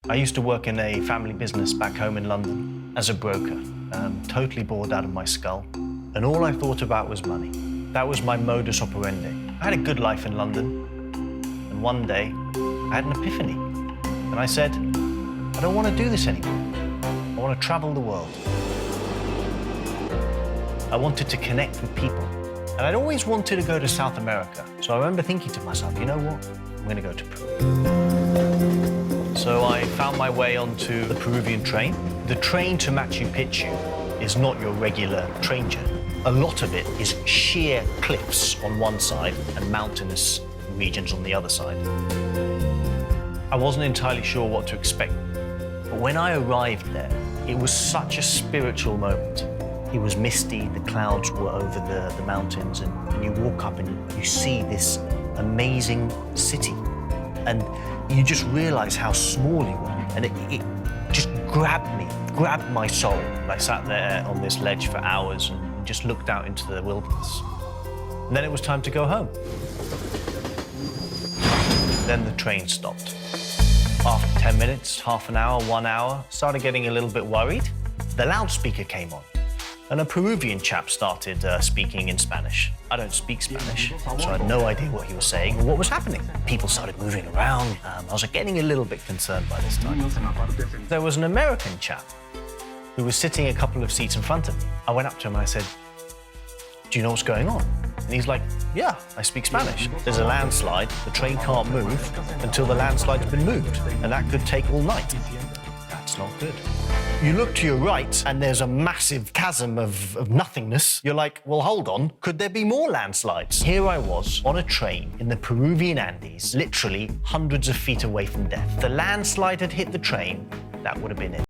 I used to work in a family business back home in London as a broker, totally bored out of my skull. And all I thought about was money. That was my modus operandi. I had a good life in London. And one day, I had an epiphany. And I said, I don't want to do this anymore. I want to travel the world. I wanted to connect with people. And I'd always wanted to go to South America. So I remember thinking to myself, you know what? I'm going to go to Peru. So I found my way onto the Peruvian train. The train to Machu Picchu is not your regular train journey. A lot of it is sheer cliffs on one side and mountainous regions on the other side. I wasn't entirely sure what to expect. But when I arrived there, it was such a spiritual moment. It was misty, the clouds were over the mountains, and you walk up and you see this amazing city. And you just realize how small you are. And it just grabbed my soul. I sat there on this ledge for hours and just looked out into the wilderness. And then it was time to go home. Then the train stopped. After 10 minutes, half an hour, 1 hour, started getting a little bit worried. The loudspeaker came on, and a Peruvian chap started speaking in Spanish. I don't speak Spanish, so I had no idea what he was saying or what was happening. People started moving around. I was getting a little bit concerned by this time. There was an American chap who was sitting a couple of seats in front of me. I went up to him and I said, do you know what's going on? And he's like, yeah, I speak Spanish. There's a landslide, the train can't move until the landslide's been moved, and that could take all night. That's not good. You look to your right, and there's a massive chasm of nothingness. You're like, well, hold on, could there be more landslides? Here I was, on a train in the Peruvian Andes, literally hundreds of feet away from death. The landslide had hit the train, that would have been it.